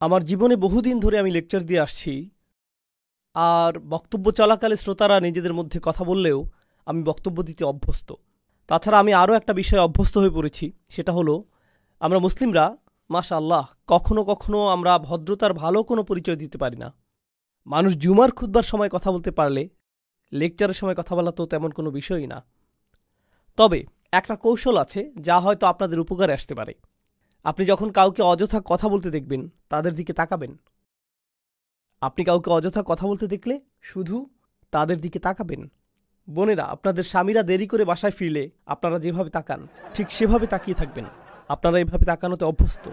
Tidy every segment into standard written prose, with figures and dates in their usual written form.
আমার জীবনে বহুদিন ধরে আমি লেকচার দিয়ে আসছি, আর বক্তব্য চলাকালে শ্রোতারা নিজেদের মধ্যে কথা বললেও আমি বক্তব্য দিতে অভ্যস্ত। তাছাড়া আমি আরও একটা বিষয়ে অভ্যস্ত হয়ে পড়েছি, সেটা হলো আমরা মুসলিমরা মাশাআল্লাহ কখনো কখনো আমরা ভদ্রতার ভালো কোনো পরিচয় দিতে পারি না। মানুষ জুমার খুতবার সময় কথা বলতে পারলে লেকচারের সময় কথা বলা তো তেমন কোনো বিষয়ই না। তবে একটা কৌশল আছে যা হয়তো আপনাদের উপকারে আসতে পারে। আপনি যখন কাউকে অযথা কথা বলতে দেখবেন তাদের দিকে তাকাবেন। আপনি কাউকে অযথা কথা বলতে দেখলে শুধু তাদের দিকে তাকাবেন। বোনেরা, আপনাদের স্বামীরা দেরি করে বাসায় ফিরলে আপনারা যেভাবে তাকান ঠিক সেভাবে তাকিয়ে থাকবেন। আপনারা এভাবে তাকানোতে অভ্যস্ত।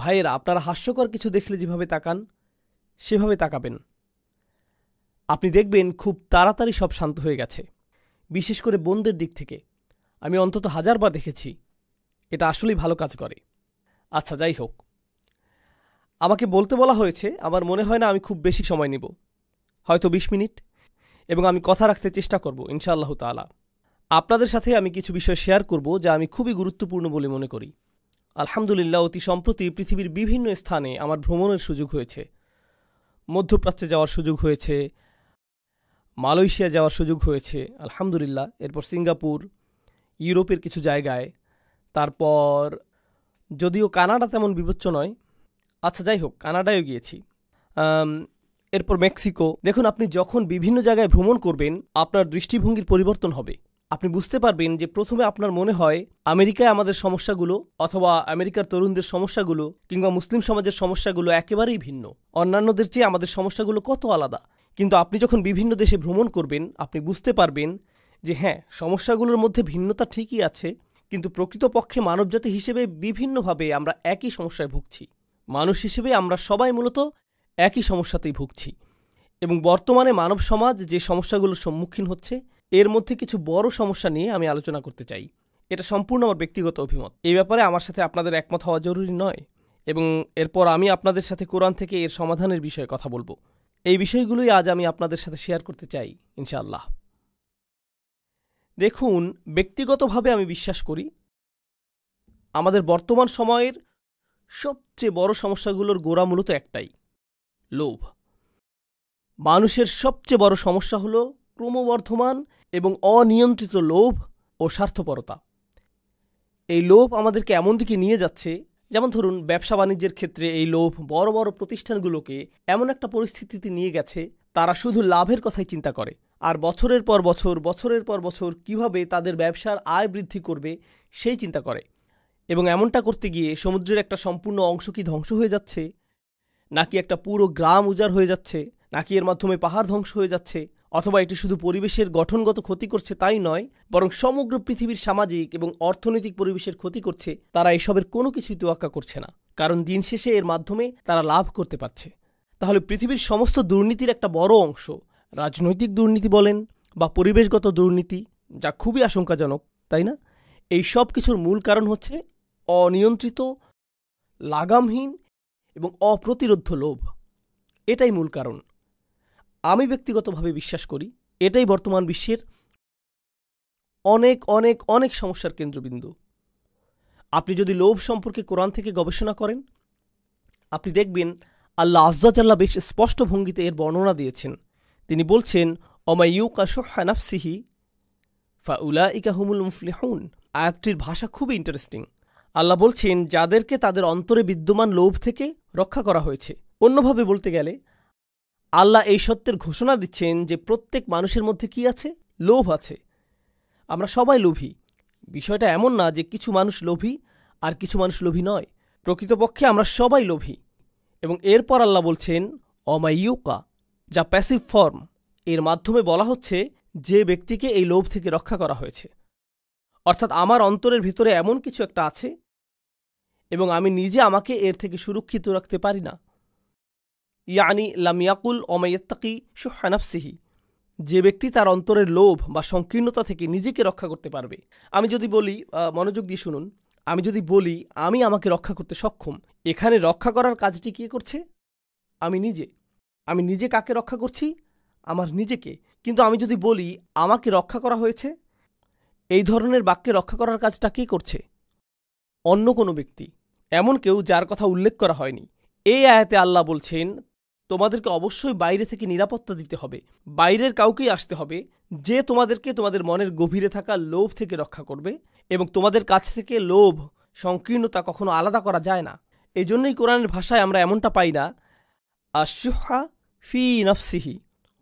ভাইয়েরা, আপনারা হাস্যকর কিছু দেখলে যেভাবে তাকান সেভাবে তাকাবেন। আপনি দেখবেন খুব তাড়াতাড়ি সব শান্ত হয়ে গেছে। বিশেষ করে বোনদের দিক থেকে আমি অন্তত 1000 বার দেখেছি। এটা আসলেই ভালো কাজ করে। আচ্ছা, যাই হোক, আমাকে বলতে বলা হয়েছে। আমার মনে হয় না আমি খুব বেশি সময় নেব, হয়তো 20 মিনিট, এবং আমি কথা রাখতে চেষ্টা করব ইনশাআল্লাহ তাআলা। আপনাদের সাথে আমি কিছু বিষয় শেয়ার করব যা আমি খুবই গুরুত্বপূর্ণ বলে মনে করি। আলহামদুলিল্লাহ, অতি সম্প্রতি পৃথিবীর বিভিন্ন স্থানে আমার ভ্রমণের সুযোগ হয়েছে। মধ্যপ্রাচ্যে যাওয়ার সুযোগ হয়েছে, মালয়েশিয়া যাওয়ার সুযোগ হয়েছে আলহামদুলিল্লাহ, এরপর সিঙ্গাপুর, ইউরোপের কিছু জায়গায়, তারপর যদিও কানাডা তেমন বিবেচ্য নয়, আচ্ছা যাই হোক, কানাডায়ও গিয়েছি, এরপর মেক্সিকো। দেখুন, আপনি যখন বিভিন্ন জায়গায় ভ্রমণ করবেন আপনার দৃষ্টিভঙ্গির পরিবর্তন হবে। আপনি বুঝতে পারবেন যে প্রথমে আপনার মনে হয় আমেরিকায় আমাদের সমস্যাগুলো অথবা আমেরিকার তরুণদের সমস্যাগুলো কিংবা মুসলিম সমাজের সমস্যাগুলো একেবারেই ভিন্ন, অন্যান্যদের চেয়ে আমাদের সমস্যাগুলো কত আলাদা। কিন্তু আপনি যখন বিভিন্ন দেশে ভ্রমণ করবেন আপনি বুঝতে পারবেন যে হ্যাঁ, সমস্যাগুলোর মধ্যে ভিন্নতা ঠিকই আছে, কিন্তু প্রকৃতপক্ষে মানবজাতি হিসেবে বিভিন্নভাবে আমরা একই সমস্যায় ভুগছি। মানুষ হিসেবে আমরা সবাই মূলত একই সমস্যাতেই ভুগছি। এবং বর্তমানে মানব সমাজ যে সমস্যাগুলোর সম্মুখীন হচ্ছে এর মধ্যে কিছু বড় সমস্যা নিয়ে আমি আলোচনা করতে চাই। এটা সম্পূর্ণ আমার ব্যক্তিগত অভিমত। এই ব্যাপারে আমার সাথে আপনাদের একমত হওয়া জরুরি নয়, এবং এরপর আমি আপনাদের সাথে কোরআন থেকে এর সমাধানের বিষয়ে কথা বলবো। এই বিষয়গুলোই আজ আমি আপনাদের সাথে শেয়ার করতে চাই ইনশাআল্লাহ। দেখুন, ব্যক্তিগতভাবে আমি বিশ্বাস করি আমাদের বর্তমান সময়ের সবচেয়ে বড় সমস্যাগুলোর গোড়া মূলত একটাই, লোভ। মানুষের সবচেয়ে বড় সমস্যা হলো ক্রমবর্ধমান এবং অনিয়ন্ত্রিত লোভ ও স্বার্থপরতা। এই লোভ আমাদেরকে এমন দিকে নিয়ে যাচ্ছে, যেমন ধরুন ব্যবসা বাণিজ্যের ক্ষেত্রে এই লোভ বড় বড় প্রতিষ্ঠানগুলোকে এমন একটা পরিস্থিতিতে নিয়ে গেছে তারা শুধু লাভের কথাই চিন্তা করে, আর বছরের পর বছর কিভাবে তাদের ব্যবসার আয় বৃদ্ধি করবে সেই চিন্তা করে। এবং এমনটা করতে গিয়ে সমুদ্রের একটা সম্পূর্ণ অংশ কি ধ্বংস হয়ে যাচ্ছে, নাকি একটা পুরো গ্রাম উজাড় হয়ে যাচ্ছে, নাকি এর মাধ্যমে পাহাড় ধ্বংস হয়ে যাচ্ছে, অথবা এটি শুধু পরিবেশের গঠনগত ক্ষতি করছে তাই নয়, বরং সমগ্র পৃথিবীর সামাজিক এবং অর্থনৈতিক পরিবেশের ক্ষতি করছে, তারা এসবের কোনো কিছুই তোয়াক্কা করছে না, কারণ দিন শেষে এর মাধ্যমে তারা লাভ করতে পারছে। তাহলে পৃথিবীর সমস্ত দুর্নীতির একটা বড় অংশ, রাজনৈতিক দুর্নীতি বলেন বা পরিবেশগত দুর্নীতি, যা খুবই আশঙ্কাজনক, তাই না? এই সব কিছুর মূল কারণ হচ্ছে অনিয়ন্ত্রিত, লাগামহীন এবং অপ্রতিরোধ্য লোভ। এটাই মূল কারণ। আমি ব্যক্তিগতভাবে বিশ্বাস করি এটাই বর্তমান বিশ্বের অনেক অনেক অনেক সমস্যার কেন্দ্রবিন্দু। আপনি যদি লোভ সম্পর্কে কোরআন থেকে গবেষণা করেন আপনি দেখবেন আল্লাহ আযজা জাল্লা বেশ স্পষ্ট ভঙ্গিতে এর বর্ণনা দিয়েছেন। তিনি বলছেন, অমাইয়ুকা শুহ্হা নাফসিহি ফাউলাইকা হুমুল মুফলিহুন। আয়াতটির ভাষা খুবই ইন্টারেস্টিং। আল্লাহ বলছেন যাদেরকে তাদের অন্তরে বিদ্যমান লোভ থেকে রক্ষা করা হয়েছে। অন্যভাবে বলতে গেলে আল্লাহ এই সত্যের ঘোষণা দিচ্ছেন যে প্রত্যেক মানুষের মধ্যে কি আছে? লোভ আছে। আমরা সবাই লোভী। বিষয়টা এমন না যে কিছু মানুষ লোভী আর কিছু মানুষ লোভী নয়। প্রকৃতপক্ষে আমরা সবাই লোভী। এবং এরপর আল্লাহ বলছেন অমাইয়ুকা, যা প্যাসিভ ফর্ম। এর মাধ্যমে বলা হচ্ছে যে ব্যক্তিকে এই লোভ থেকে রক্ষা করা হয়েছে, অর্থাৎ আমার অন্তরের ভিতরে এমন কিছু একটা আছে এবং আমি নিজে আমাকে এর থেকে সুরক্ষিত রাখতে পারি না। ইয়ানি লাম ইয়াকুল অমাইয়াত্তাকি শুহ্হা নাফসিহি, যে ব্যক্তি তার অন্তরের লোভ বা সংকীর্ণতা থেকে নিজেকে রক্ষা করতে পারবে। আমি যদি বলি, মনোযোগ দিয়ে শুনুন, আমি যদি বলি আমি আমাকে রক্ষা করতে সক্ষম, এখানে রক্ষা করার কাজটি কে করছে? আমি নিজে। আমি নিজে কাকে রক্ষা করছি? আমার নিজেকে। কিন্তু আমি যদি বলি আমাকে রক্ষা করা হয়েছে, এই ধরনের বাক্যে রক্ষা করার কাজটা কে করছে? অন্য কোনো ব্যক্তি। এমন কেউ যার কথা উল্লেখ করা হয়নি। এই আয়াতে আল্লাহ বলছেন, তোমাদেরকে অবশ্যই বাইরে থেকে নিরাপত্তা দিতে হবে, বাইরের কাউকেই আসতে হবে যে তোমাদেরকে তোমাদের মনের গভীরে থাকা লোভ থেকে রক্ষা করবে, এবং তোমাদের কাছ থেকে লোভ, সংকীর্ণতা কখনো আলাদা করা যায় না। এই জন্যই কোরআনের ভাষায় আমরা এমনটা পাই না আশুহা ফি নফসিহি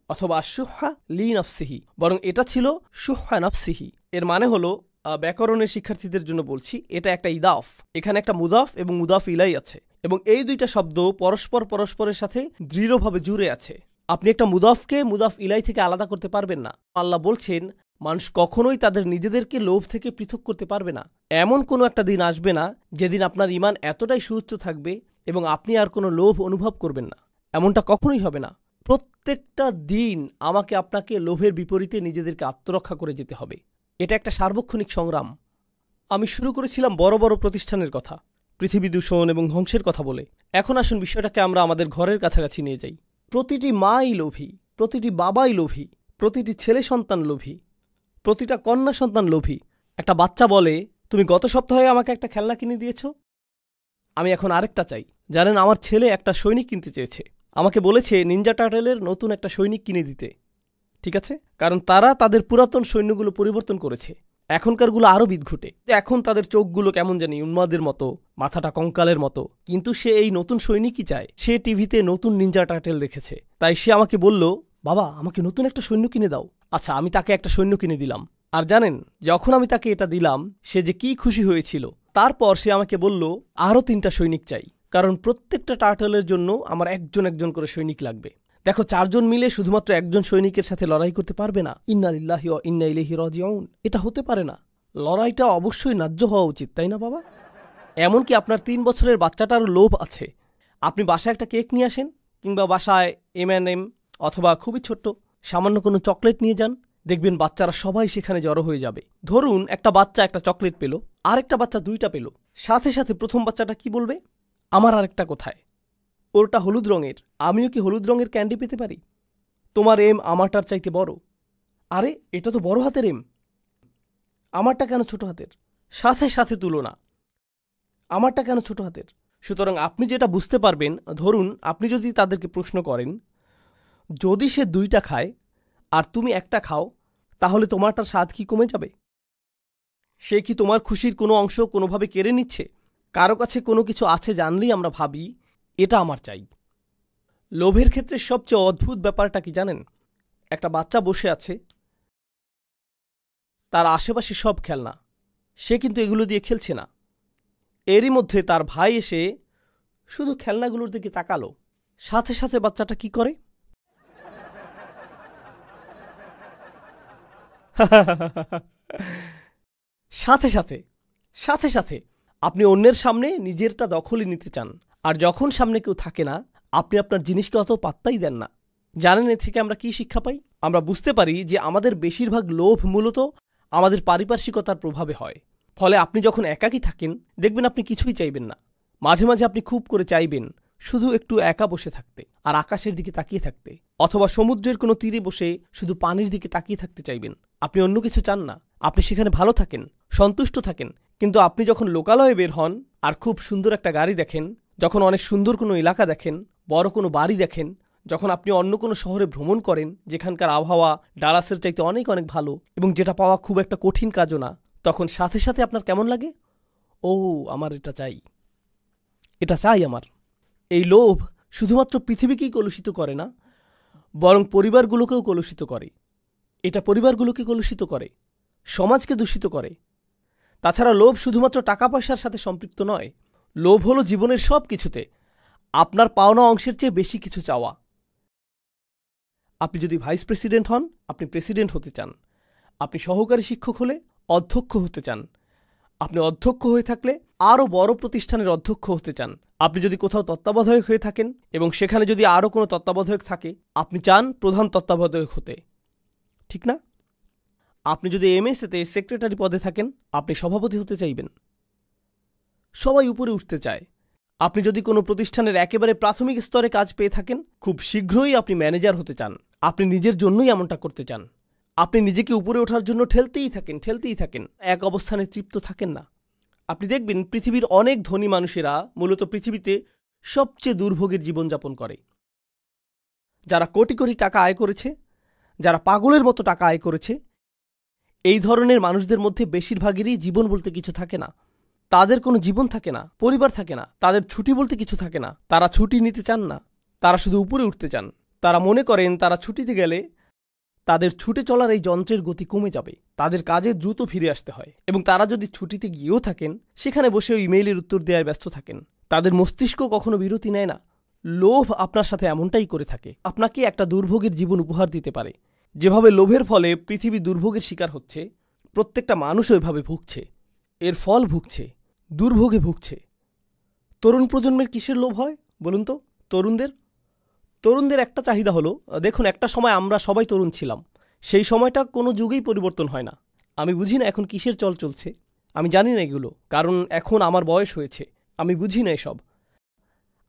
অথবা আশুহা লি নফসিহি, বরং এটা ছিল শুহা নফসিহি। এর মানে হলো, ব্যাকরণের শিক্ষার্থীদের জন্য বলছি, এটা একটা ইদাফ, এখানে একটা মুদাফ এবং মুদাফ ইলাই আছে, এবং এই দুইটা শব্দ পরস্পরের সাথে দৃঢ়ভাবে জুড়ে আছে। আপনি একটা মুদাফকে মুদাফ ইলাই থেকে আলাদা করতে পারবেন না। আল্লাহ বলছেন, মানুষ কখনোই তাদের নিজেদেরকে লোভ থেকে পৃথক করতে পারবে না। এমন কোনো একটা দিন আসবে না যেদিন আপনার ঈমান এতটাই সুউচ্চ থাকবে এবং আপনি আর কোনো লোভ অনুভব করবেন না। এমনটা কখনোই হবে না। প্রত্যেকটা দিন আমাকে আপনাকে লোভের বিপরীতে নিজেদেরকে আত্মরক্ষা করে যেতে হবে। এটা একটা সার্বক্ষণিক সংগ্রাম। আমি শুরু করেছিলাম বড় বড় প্রতিষ্ঠানের কথা, পৃথিবী দূষণ এবং ধ্বংসের কথা বলে। এখন আসুন বিষয়টাকে আমরা আমাদের ঘরের কাছাকাছি নিয়ে যাই। প্রতিটি মাই লোভী, প্রতিটি বাবাই লোভী, প্রতিটি ছেলে সন্তান লোভী, প্রতিটা কন্যা সন্তান লোভী। একটা বাচ্চা বলে, তুমি গত সপ্তাহে আমাকে একটা খেলনা কিনে দিয়েছ, আমি এখন আরেকটা চাই। জানেন, আমার ছেলে একটা সৈনিক কিনতে চেয়েছে, আমাকে বলেছে নিনজা টার্টেলের নতুন একটা সৈনিক কিনে দিতে। ঠিক আছে, কারণ তারা তাদের পুরাতন সৈন্যগুলো পরিবর্তন করেছে, এখনকারগুলো আরও বিদঘুটে। এখন তাদের চোখগুলো কেমন জানি উন্মাদের মতো, মাথাটা কঙ্কালের মতো, কিন্তু সে এই নতুন সৈনিকই চায়। সে টিভিতে নতুন নিনজা টার্টেল দেখেছে, তাই সে আমাকে বলল, বাবা আমাকে নতুন একটা সৈন্য কিনে দাও। আচ্ছা, আমি তাকে একটা সৈন্য কিনে দিলাম। আর জানেন, যখন আমি তাকে এটা দিলাম, সে যে কি খুশি হয়েছিল। তারপর সে আমাকে বলল, আরও 3টা সৈনিক চাই, কারণ প্রত্যেকটা টার্টলের জন্য আমার একজন একজন করে সৈনিক লাগবে। দেখো, 4 জন মিলে শুধুমাত্র একজন সৈনিকের সাথে লড়াই করতে পারবে না। ইন্না লিল্লাহি ওয়া ইন্না ইলাইহি রাজিউন, এটা হতে পারে না। লড়াইটা অবশ্যই ন্যায্য হওয়া উচিত, তাই না বাবা? এমনকি আপনার 3 বছরের বাচ্চাটারও লোভ আছে। আপনি বাসায় একটা কেক নিয়ে আসেন, কিংবা বাসায় M&M অথবা খুবই ছোট্ট সামান্য কোনো চকলেট নিয়ে যান, দেখবেন বাচ্চারা সবাই সেখানে জড়ো হয়ে যাবে। ধরুন একটা বাচ্চা একটা চকলেট পেল, আরেকটা বাচ্চা 2টা পেল, সাথে সাথে প্রথম বাচ্চাটা কি বলবে? আমার আরেকটা কোথায়? ওরটা হলুদ রঙের, আমিও কি হলুদ রঙের ক্যান্ডি পেতে পারি? তোমার এম আমারটার চাইতে বড়। আরে, এটা তো বড় হাতের এম, আমারটা কেন ছোট হাতের? সাথে সাথে তুলনা, আমারটা কেন ছোট হাতের? সুতরাং আপনি যেটা বুঝতে পারবেন, ধরুন আপনি যদি তাদেরকে প্রশ্ন করেন, যদি সে 2টা খায় আর তুমি একটা খাও, তাহলে তোমারটার স্বাদ কি কমে যাবে? সে কি তোমার খুশির কোনো অংশ কোনোভাবে কেড়ে নিচ্ছে? কারো কাছে কোনো কিছু আছে জানলেই আমরা ভাবি, এটা আমার চাই। লোভের ক্ষেত্রে সবচেয়ে অদ্ভুত ব্যাপারটা কি জানেন? একটা বাচ্চা বসে আছে, তার আশেপাশে সব খেলনা, সে কিন্তু এগুলো দিয়ে খেলছে না। এরই মধ্যে তার ভাই এসে শুধু খেলনাগুলোর দিকে তাকালো, সাথে সাথে বাচ্চাটা কি করে? সাথে সাথে সাথে সাথে আপনি অন্যের সামনে নিজেরটা দখলই নিতে চান, আর যখন সামনে কেউ থাকে না, আপনি আপনার জিনিসকে অত পাত্তাই দেন না। জানেন এ থেকে আমরা কি শিক্ষা পাই? আমরা বুঝতে পারি যে আমাদের বেশিরভাগ লোভ মূলত আমাদের পারিপার্শ্বিকতার প্রভাবে হয়। ফলে আপনি যখন একাকী থাকেন, দেখবেন আপনি কিছুই চাইবেন না। মাঝে মাঝে আপনি খুব করে চাইবেন শুধু একটু একা বসে থাকতে আর আকাশের দিকে তাকিয়ে থাকতে, অথবা সমুদ্রের কোনো তীরে বসে শুধু পানির দিকে তাকিয়ে থাকতে চাইবেন। আপনি অন্য কিছু চান না, আপনি সেখানে ভালো থাকেন, সন্তুষ্ট থাকেন। কিন্তু আপনি যখন লোকালয়ে বের হন আর খুব সুন্দর একটা গাড়ি দেখেন, যখন অনেক সুন্দর কোনো এলাকা দেখেন, বড় কোনো বাড়ি দেখেন, যখন আপনি অন্য কোনো শহরে ভ্রমণ করেন যেখানকার আবহাওয়া ডালাসের চাইতে অনেক অনেক ভালো এবং যেটা পাওয়া খুব একটা কঠিন কাজও না, তখন সাথে সাথে আপনার কেমন লাগে? ও, আমার এটা চাই, এটা চাই আমার। এই লোভ শুধুমাত্র পৃথিবীকেই কলুষিত করে না, বরং পরিবারগুলোকেও কলুষিত করে। এটা পরিবারগুলোকে কলুষিত করে, সমাজকে দূষিত করে। তাছাড়া লোভ শুধুমাত্র টাকা পয়সার সাথে সম্পৃক্ত নয়। লোভ হলো জীবনের সব কিছুতে আপনার পাওনা অংশের চেয়ে বেশি কিছু চাওয়া। আপনি যদি ভাইস প্রেসিডেন্ট হন, আপনি প্রেসিডেন্ট হতে চান। আপনি সহকারী শিক্ষক হলে অধ্যক্ষ হতে চান। আপনি অধ্যক্ষ হয়ে থাকলে আরও বড় প্রতিষ্ঠানের অধ্যক্ষ হতে চান। আপনি যদি কোথাও তত্ত্বাবধায়ক হয়ে থাকেন এবং সেখানে যদি আরও কোনো তত্ত্বাবধায়ক থাকে, আপনি চান প্রধান তত্ত্বাবধায়ক হতে, ঠিক না? আপনি যদি এমএসএতে সেক্রেটারি পদে থাকেন, আপনি সভাপতি হতে চাইবেন। সবাই উপরে উঠতে চায়। আপনি যদি কোনো প্রতিষ্ঠানের একেবারে প্রাথমিক স্তরে কাজ পেয়ে থাকেন, খুব শীঘ্রই আপনি ম্যানেজার হতে চান। আপনি নিজের জন্যই এমনটা করতে চান। আপনি নিজেকে উপরে ওঠার জন্য ঠেলতেই থাকেন, এক অবস্থানে তৃপ্ত থাকেন না। আপনি দেখবেন পৃথিবীর অনেক ধনী মানুষেরা মূলত পৃথিবীতে সবচেয়ে দুর্ভোগের জীবনযাপন করে। যারা কোটি কোটি টাকা আয় করেছে, যারা পাগলের মতো টাকা আয় করেছে, এই ধরনের মানুষদের মধ্যে বেশিরভাগেরই জীবন বলতে কিছু থাকে না। তাদের কোনো জীবন থাকে না, পরিবার থাকে না, তাদের ছুটি বলতে কিছু থাকে না। তারা ছুটি নিতে চান না, তারা শুধু উপরে উঠতে চান। তারা মনে করেন তারা ছুটিতে গেলে তাদের ছুটে চলার এই যন্ত্রের গতি কমে যাবে, তাদের কাজে দ্রুত ফিরে আসতে হয়। এবং তারা যদি ছুটিতে গিয়েও থাকেন, সেখানে বসেও ইমেইলের উত্তর দেওয়ায় ব্যস্ত থাকেন। তাদের মস্তিষ্ক কখনো বিরতি নেয় না। লোভ আপনার সাথে এমনটাই করে থাকে, আপনাকে একটা দুর্ভোগের জীবন উপহার দিতে পারে। যেভাবে লোভের ফলে পৃথিবী দুর্ভোগের শিকার হচ্ছে, প্রত্যেকটা মানুষ ওইভাবে ভুগছে, এর ফল ভুগছে, দুর্ভোগে ভুগছে। তরুণ প্রজন্মের কিসের লোভ হয় বলুন তো? তরুণদের একটা চাহিদা হলো, দেখুন একটা সময় আমরা সবাই তরুণ ছিলাম, সেই সময়টা কোনো যুগেই পরিবর্তন হয় না। আমি বুঝি না এখন কিসের চল চলছে, আমি জানি না এগুলো, কারণ এখন আমার বয়স হয়েছে, আমি বুঝি না এসব।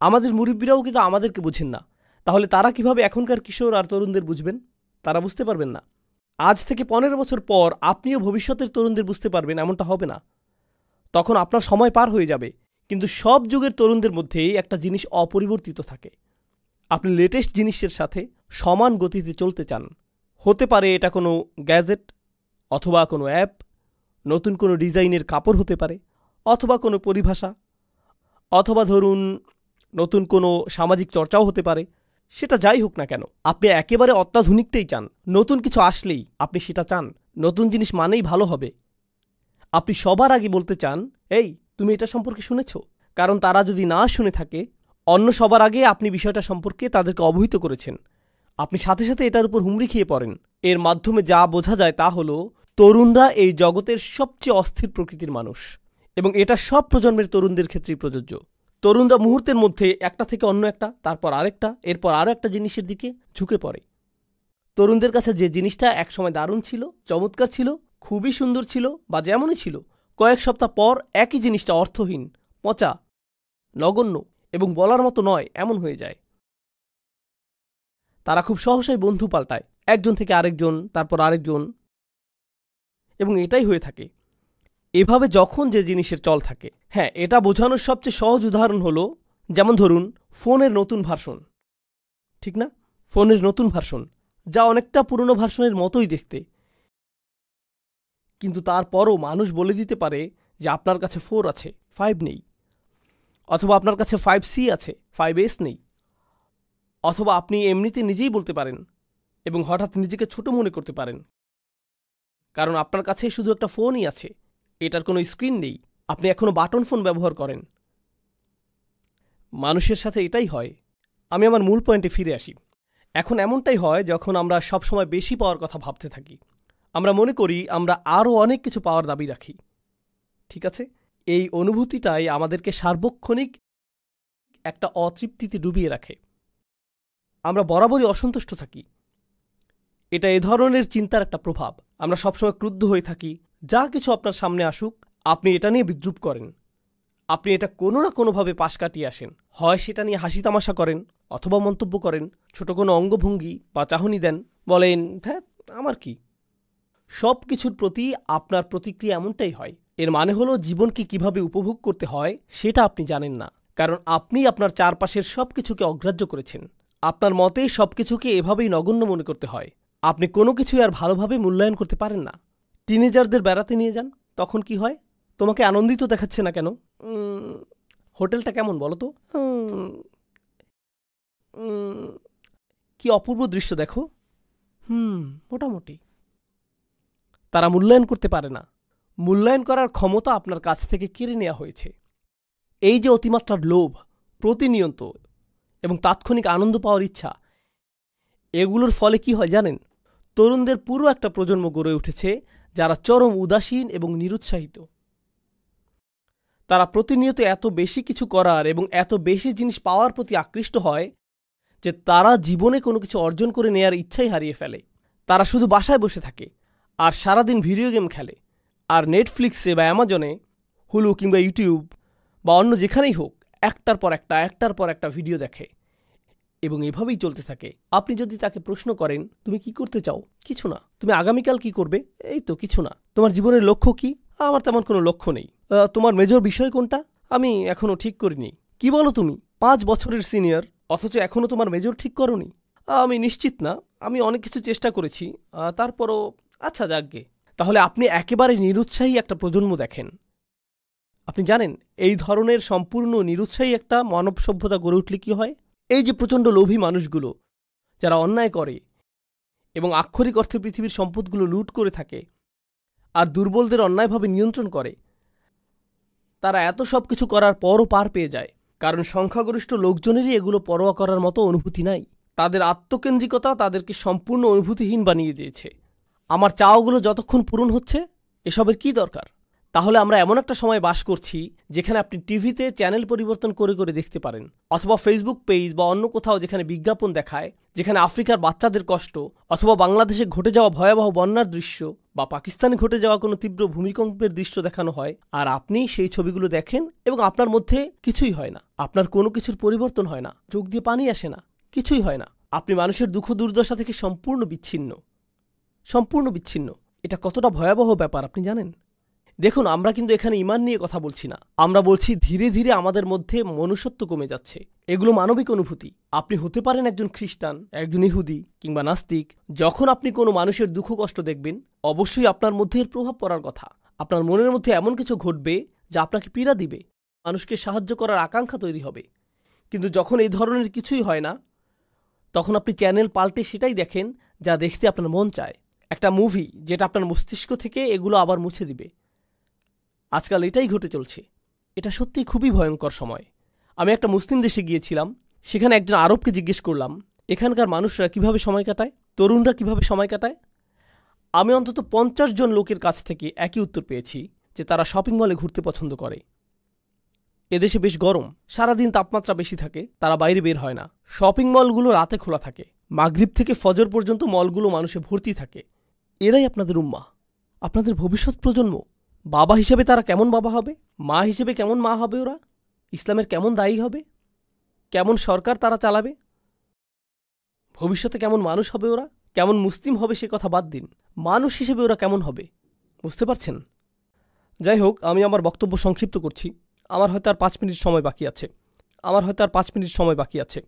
আমাদের মুরব্বীরাও কিন্তু আমাদেরকে বুঝেন না, তাহলে তারা কিভাবে এখনকার কিশোর আর তরুণদের বুঝবেন? তারা বুঝতে পারবেন না। আজ থেকে 15 বছর পর আপনিও ভবিষ্যতের তরুণদের বুঝতে পারবেন, এমনটা হবে না। তখন আপনার সময় পার হয়ে যাবে। কিন্তু সব যুগের তরুণদের মধ্যেই একটা জিনিস অপরিবর্তিত থাকে, আপনি লেটেস্ট জিনিসের সাথে সমান গতিতে চলতে চান। হতে পারে এটা কোনো গ্যাজেট, অথবা কোনো অ্যাপ, নতুন কোনো ডিজাইনের কাপড় হতে পারে, অথবা কোনো পরিভাষা, অথবা ধরুন নতুন কোনো সামাজিক চর্চাও হতে পারে। সেটা যাই হোক না কেন, আপনি একেবারে অত্যাধুনিকটাই চান। নতুন কিছু আসলেই আপনি সেটা চান। নতুন জিনিস মানেই ভালো হবে। আপনি সবার আগে বলতে চান, এই তুমি এটা সম্পর্কে শুনেছ? কারণ তারা যদি না শুনে থাকে, অন্য সবার আগে আপনি বিষয়টা সম্পর্কে তাদেরকে অবহিত করেছেন, আপনি সাথে সাথে এটার উপর হুমড়ি খেয়ে পড়েন। এর মাধ্যমে যা বোঝা যায় তা হলো, তরুণরা এই জগতের সবচেয়ে অস্থির প্রকৃতির মানুষ, এবং এটা সব প্রজন্মের তরুণদের ক্ষেত্রেই প্রযোজ্য। তরুণরা মুহূর্তের মধ্যে একটা থেকে অন্য একটা, তারপর আরেকটা, এরপর আরও একটা জিনিসের দিকে ঝুঁকে পড়ে। তরুণদের কাছে যে জিনিসটা একসময় দারুণ ছিল, চমৎকার ছিল, খুবই সুন্দর ছিল, বা যেমনই ছিল, কয়েক সপ্তাহ পর একই জিনিসটা অর্থহীন, পচা, নগণ্য এবং বলার মতো নয় এমন হয়ে যায়। তারা খুব সহসাই বন্ধু পাল্টায়, একজন থেকে আরেকজন, তারপর আরেকজন, এবং এটাই হয়ে থাকে। এভাবে যখন যে জিনিসের চল থাকে, হ্যাঁ, এটা বোঝানোর সবচেয়ে সহজ উদাহরণ হলো, যেমন ধরুন ফোনের নতুন ভার্সন, ঠিক না? ফোনের নতুন ভার্সন, যা অনেকটা পুরনো ভার্সনের মতোই দেখতে, কিন্তু তারপরও মানুষ বলে দিতে পারে যে আপনার কাছে 4 আছে, 5 নেই, অথবা আপনার কাছে 5C আছে, 5S নেই, অথবা আপনি এমনিতে নিজেই বলতে পারেন এবং হঠাৎ নিজেকে ছোট মনে করতে পারেন, কারণ আপনার কাছে শুধু একটা ফোনই আছে, এটার কোনো স্ক্রিন নেই, আপনি এখনো বাটন ফোন ব্যবহার করেন। মানুষের সাথে এটাই হয়। আমি আমার মূল পয়েন্টে ফিরে আসি। এখন এমনটাই হয় যখন আমরা সবসময় বেশি পাওয়ার কথা ভাবতে থাকি। আমরা মনে করি আমরা আরও অনেক কিছু পাওয়ার দাবি রাখি, ঠিক আছে? এই অনুভূতিটাই আমাদেরকে সার্বক্ষণিক একটা অতৃপ্তিতে ডুবিয়ে রাখে। আমরা বরাবরই অসন্তুষ্ট থাকি। এটা এ ধরনের চিন্তার একটা প্রভাব। আমরা সবসময় ক্রুদ্ধ হয়ে থাকি। যা কিছু আপনার সামনে আসুক, আপনি এটা নিয়ে বিদ্রূপ করেন, আপনি এটা কোনো না কোনোভাবে পাশ কাটিয়ে আসেন। হয় সেটা নিয়ে হাসি তামাশা করেন, অথবা মন্তব্য করেন, ছোট কোনো অঙ্গভঙ্গি বা চাহনি দেন, বলেন হ্যাঁ আমার কি। সব কিছুর প্রতি আপনার প্রতিক্রিয়া এমনটাই হয়। এর মানে হলো জীবনকে কিভাবে উপভোগ করতে হয় সেটা আপনি জানেন না, কারণ আপনি আপনার চারপাশের সব কিছুকে অগ্রাহ্য করেছেন। আপনার মতে সব কিছুকে এভাবেই নগণ্য মনে করতে হয়। আপনি কোনো কিছুই আর ভালোভাবে মূল্যায়ন করতে পারেন না। টিনেজারদের বেড়াতে নিয়ে যান, তখন কি হয়? তোমাকে আনন্দিত দেখাচ্ছে না কেন? হোটেলটা কেমন বলো তো? কি অপূর্ব দৃশ্য দেখো। মোটামুটি। তারা মূল্যায়ন করতে পারে না। মূল্যায়ন করার ক্ষমতা আপনার কাছ থেকে কেড়ে নেওয়া হয়েছে। এই যে অতিমাত্রার লোভ, প্রতিনিয়ত এবং তাৎক্ষণিক আনন্দ পাওয়ার ইচ্ছা, এগুলোর ফলে কি হয় জানেন? তরুণদের পুরো একটা প্রজন্ম গড়ে উঠেছে যারা চরম উদাসীন এবং নিরুৎসাহিত। তারা প্রতিনিয়ত এত বেশি কিছু করার এবং এত বেশি জিনিস পাওয়ার প্রতি আকৃষ্ট হয় যে তারা জীবনে কোনো কিছু অর্জন করে নেয়ার ইচ্ছাই হারিয়ে ফেলে। তারা শুধু বাসায় বসে থাকে আর সারাদিন ভিডিও গেম খেলে, আর নেটফ্লিক্সে বা অ্যামাজনে, হুলু কিংবা ইউটিউব বা অন্য যেখানেই হোক একটার পর একটা ভিডিও দেখে, এবং এভাবেই চলতে থাকে। আপনি যদি তাকে প্রশ্ন করেন তুমি কি করতে চাও, কিছু না। তুমি আগামীকাল কি করবে, এই তো কিছু না। তোমার জীবনের লক্ষ্য কি, আমার তেমন কোনো লক্ষ্য নেই। তোমার মেজর বিষয় কোনটা? আমি এখনো ঠিক করিনি। কি বলো তুমি? 5 বছরের সিনিয়র, অথচ এখনো তোমার মেজর ঠিক করনি? আমি নিশ্চিত না, আমি অনেক কিছু চেষ্টা করেছি, তারপরও আচ্ছা যাকগে। তাহলে আপনি একেবারে নিরুৎসাহী একটা প্রজন্ম দেখেন। আপনি জানেন এই ধরনের সম্পূর্ণ নিরুৎসাহী একটা মানব সভ্যতা গড়ে উঠলে কি হয়? এই যে প্রচণ্ড লোভী মানুষগুলো যারা অন্যায় করে এবং আক্ষরিক অর্থে পৃথিবীর সম্পদগুলো লুট করে থাকে আর দুর্বলদের অন্যায়ভাবে নিয়ন্ত্রণ করে, তারা এত সব কিছু করার পরও পার পেয়ে যায়, কারণ সংখ্যাগরিষ্ঠ লোকজনেরই এগুলো পরোয়া করার মতো অনুভূতি নাই। তাদের আত্মকেন্দ্রিকতা তাদেরকে সম্পূর্ণ অনুভূতিহীন বানিয়ে দিয়েছে। আমার চাওয়াগুলো যতক্ষণ পূরণ হচ্ছে, এসবের কি দরকার? তাহলে আমরা এমন একটা সময় বাস করছি যেখানে আপনি টিভিতে চ্যানেল পরিবর্তন করে করে দেখতে পারেন, অথবা ফেসবুক পেজ বা অন্য কোথাও যেখানে বিজ্ঞাপন দেখায়, যেখানে আফ্রিকার বাচ্চাদের কষ্ট, অথবা বাংলাদেশে ঘটে যাওয়া ভয়াবহ বন্যার দৃশ্য, বা পাকিস্তানে ঘটে যাওয়া কোনো তীব্র ভূমিকম্পের দৃশ্য দেখানো হয়, আর আপনি সেই ছবিগুলো দেখেন এবং আপনার মধ্যে কিছুই হয় না, আপনার কোনো কিছুর পরিবর্তন হয় না, চোখ দিয়ে পানি আসে না, কিছুই হয় না। আপনি মানুষের দুঃখ দুর্দশা থেকে সম্পূর্ণ বিচ্ছিন্ন, সম্পূর্ণ বিচ্ছিন্ন। এটা কতটা ভয়াবহ ব্যাপার আপনি জানেন? দেখুন, আমরা কিন্তু এখানে ঈমান নিয়ে কথা বলছি না, আমরা বলছি ধীরে ধীরে আমাদের মধ্যে মনুষ্যত্ব কমে যাচ্ছে। এগুলো মানবিক অনুভূতি। আপনি হতে পারেন একজন খ্রিস্টান, একজন ইহুদি কিংবা নাস্তিক। যখন আপনি কোনো মানুষের দুঃখ কষ্ট দেখবেন, অবশ্যই আপনার মধ্যে এর প্রভাব পড়ার কথা। আপনার মনের মধ্যে এমন কিছু ঘটবে যা আপনাকে পীড়া দিবে, মানুষকে সাহায্য করার আকাঙ্ক্ষা তৈরি হবে। কিন্তু যখন এই ধরনের কিছুই হয় না, তখন আপনি চ্যানেল পাল্টে সেটাই দেখেন যা দেখতে আপনার মন চায়, একটা মুভি যেটা আপনার মস্তিষ্ক থেকে এগুলো আবার মুছে দিবে। আজকাল এটাই ঘটে চলছে। এটা সত্যিই খুবই ভয়ঙ্কর সময়। আমি একটা মুসলিম দেশে গিয়েছিলাম, সেখানে একজন আরবকে জিজ্ঞেস করলাম এখানকার মানুষরা কিভাবে সময় কাটায়, তরুণরা কিভাবে সময় কাটায়। আমি অন্তত 50 জন লোকের কাছ থেকে একই উত্তর পেয়েছি যে তারা শপিং মলে ঘুরতে পছন্দ করে। এদেশে বেশ গরম, সারাদিন তাপমাত্রা বেশি থাকে, তারা বাইরে বের হয় না। শপিং মলগুলো রাতে খোলা থাকে, মাগরিব থেকে ফজর পর্যন্ত মলগুলো মানুষে ভর্তি থাকে। এরাই আপনাদের উম্মাহ, আপনাদের ভবিষ্যৎ প্রজন্ম। বাবা হিসেবে তারা কেমন বাবা হবে, মা হিসেবে কেমন মা হবে, ওরা ইসলামের কেমন দায়ী হবে, কেমন সরকার তারা চালাবে, ভবিষ্যতে কেমন মানুষ হবে ওরা, কেমন মুসলিম হবে সে কথা বাদ দিন, মানুষ হিসেবে ওরা কেমন হবে, বুঝতে পারছেন? যাই হোক, আমি আমার বক্তব্য সংক্ষিপ্ত করছি। আমার হয়তো আর 5 মিনিট সময় বাকি আছে।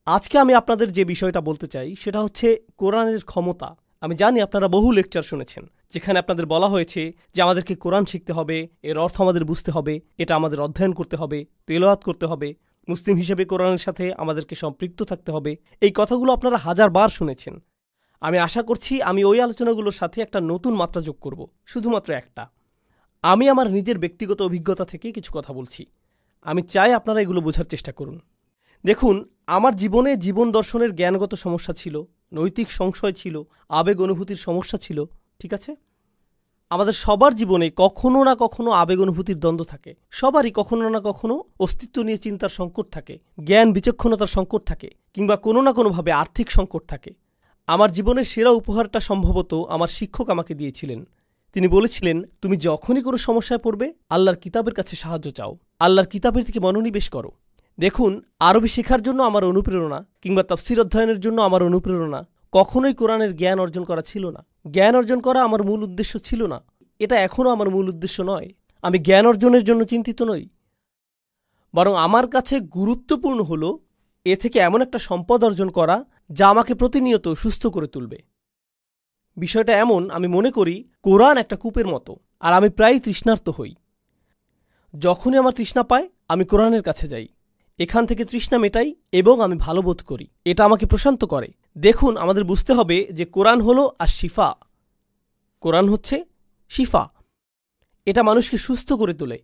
আজকে আমি আপনাদের যে বিষয়টা বলতে চাই সেটা হচ্ছে কোরআনের ক্ষমতা। আমি জানি আপনারা বহু লেকচার শুনেছেন যেখানে আপনাদের বলা হয়েছে যে আমাদেরকে কোরআন শিখতে হবে, এর অর্থ আমাদের বুঝতে হবে, এটা আমাদের অধ্যয়ন করতে হবে, তেলাওয়াত করতে হবে, মুসলিম হিসেবে কোরআনের সাথে আমাদেরকে সম্পৃক্ত থাকতে হবে। এই কথাগুলো আপনারা 1000 বার শুনেছেন। আমি আশা করছি আমি ওই আলোচনাগুলোর সাথে একটা নতুন মাত্রা যোগ করব, শুধুমাত্র একটা। আমি আমার নিজের ব্যক্তিগত অভিজ্ঞতা থেকে কিছু কথা বলছি। আমি চাই আপনারা এগুলো বোঝার চেষ্টা করুন। দেখুন, আমার জীবনে জীবন দর্শনের জ্ঞানগত সমস্যা ছিল, নৈতিক সংশয় ছিল, আবেগ অনুভূতির সমস্যা ছিল, ঠিক আছে? আমাদের সবার জীবনে কখনো না কখনো আবেগ অনুভূতির দ্বন্দ্ব থাকে, সবারই কখনো না কখনো অস্তিত্ব নিয়ে চিন্তার সংকট থাকে, জ্ঞান বিচক্ষণতার সংকট থাকে, কিংবা কোনো না কোনোভাবে আর্থিক সংকট থাকে। আমার জীবনের সেরা উপহারটা সম্ভবত আমার শিক্ষক আমাকে দিয়েছিলেন। তিনি বলেছিলেন, তুমি যখনই কোনো সমস্যায় পড়বে আল্লাহর কিতাবের কাছে সাহায্য চাও, আল্লাহর কিতাবের থেকে মনোনিবেশ করো। দেখুন, আরবি শেখার জন্য আমার অনুপ্রেরণা কিংবা তাফসীর অধ্যয়নের জন্য আমার অনুপ্রেরণা কখনোই কোরআনের জ্ঞান অর্জন করা ছিল না। জ্ঞান অর্জন করা আমার মূল উদ্দেশ্য ছিল না, এটা এখনও আমার মূল উদ্দেশ্য নয়। আমি জ্ঞান অর্জনের জন্য চিন্তিত নই, বরং আমার কাছে গুরুত্বপূর্ণ হলো এ থেকে এমন একটা সম্পদ অর্জন করা যা আমাকে প্রতিনিয়ত সুস্থ করে তুলবে। বিষয়টা এমন, আমি মনে করি কোরআন একটা কূপের মতো, আর আমি প্রায়ই তৃষ্ণার্ত হই। যখনই আমার তৃষ্ণা পায় আমি কোরআনের কাছে যাই, এখান থেকে তৃষ্ণা মেটাই এবং আমি ভালো বোধ করি, এটা আমাকে প্রশান্ত করে। দেখুন, আমাদের বুঝতে হবে যে কোরআন হলো আর শিফা, কোরআন হচ্ছে শিফা, এটা মানুষকে সুস্থ করে তোলে।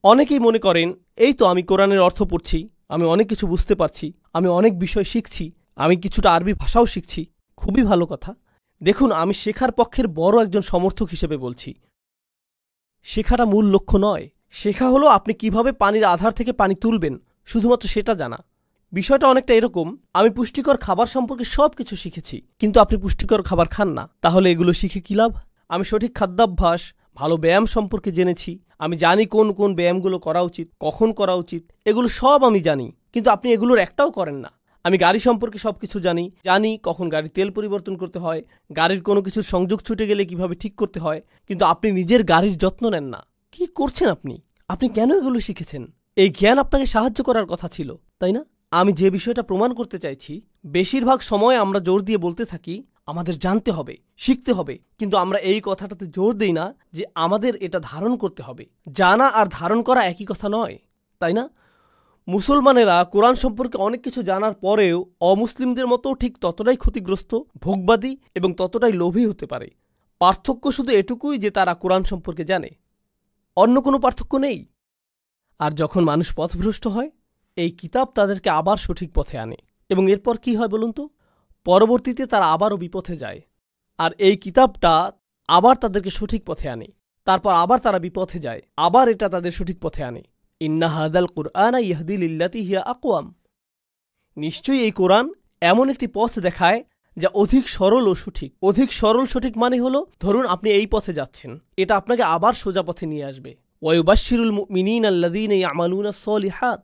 অনেকেই মনে করেন এই তো আমি কোরআনের অর্থ পড়ছি, আমি অনেক কিছু বুঝতে পারছি, আমি অনেক বিষয় শিখছি, আমি কিছুটা আরবি ভাষাও শিখছি, খুবই ভালো কথা। দেখুন, আমি শেখার পক্ষের বড় একজন সমর্থক হিসেবে বলছি, শেখাটা মূল লক্ষ্য নয়। শেখা হলো আপনি কিভাবে পানির আধার থেকে পানি তুলবেন, শুধুমাত্র সেটা জানা। বিষয়টা অনেকটা এরকম, আমি পুষ্টিকর খাবার সম্পর্কে সব কিছু শিখেছি, কিন্তু আপনি পুষ্টিকর খাবার খান না, তাহলে এগুলো শিখে কী লাভ? আমি সঠিক খাদ্যাভ্যাস, ভালো ব্যায়াম সম্পর্কে জেনেছি, আমি জানি কোন কোন ব্যায়ামগুলো করা উচিত, কখন করা উচিত, এগুলো সব আমি জানি, কিন্তু আপনি এগুলোর একটাও করেন না। আমি গাড়ি সম্পর্কে সবকিছু জানি কখন গাড়ির তেল পরিবর্তন করতে হয়, গাড়ির কোনো কিছুর সংযোগ ছুটে গেলে কিভাবে ঠিক করতে হয়, কিন্তু আপনি নিজের গাড়ির যত্ন নেন না। কি করছেন আপনি? আপনি কেন এগুলো শিখেছেন? এই জ্ঞান আপনাকে সাহায্য করার কথা ছিল, তাই না? আমি যে বিষয়টা প্রমাণ করতে চাইছি, বেশিরভাগ সময় আমরা জোর দিয়ে বলতে থাকি আমাদের জানতে হবে, শিখতে হবে, কিন্তু আমরা এই কথাটাতে জোর দেই না যে আমাদের এটা ধারণ করতে হবে। জানা আর ধারণ করা একই কথা নয়, তাই না? মুসলমানেরা কোরআন সম্পর্কে অনেক কিছু জানার পরেও অমুসলিমদের মতো ঠিক ততটাই ক্ষতিগ্রস্ত, ভোগবাদী এবং ততটাই লোভী হতে পারে। পার্থক্য শুধু এটুকুই যে তারা কোরআন সম্পর্কে জানে, অন্য কোনো পার্থক্য নেই। আর যখন মানুষ পথভ্রষ্ট হয়, এই কিতাব তাদেরকে আবার সঠিক পথে আনে। এবং এরপর কি হয় বলুন তো? পরবর্তীতে তারা আবারও বিপথে যায়, আর এই কিতাবটা আবার তাদেরকে সঠিক পথে আনে। তারপর আবার তারা বিপথে যায়, আবার এটা তাদের সঠিক পথে আনে। ইন্না হাদাল কুরআনা ইয়াহদি লিল্লাতি হিয়া আকওয়াম। নিশ্চয়ই এই কোরআন এমন একটি পথ দেখায় যা অধিক সরল ও সঠিক। অধিক সরল সঠিক মানে হলো, ধরুন আপনি এই পথে যাচ্ছেন, এটা আপনাকে আবার সোজা পথে নিয়ে আসবে। ওয়ায়ুবাশশিরুল মুমিনিনা আল্লাযীনা ইয়ামালুনাস সলিহাত।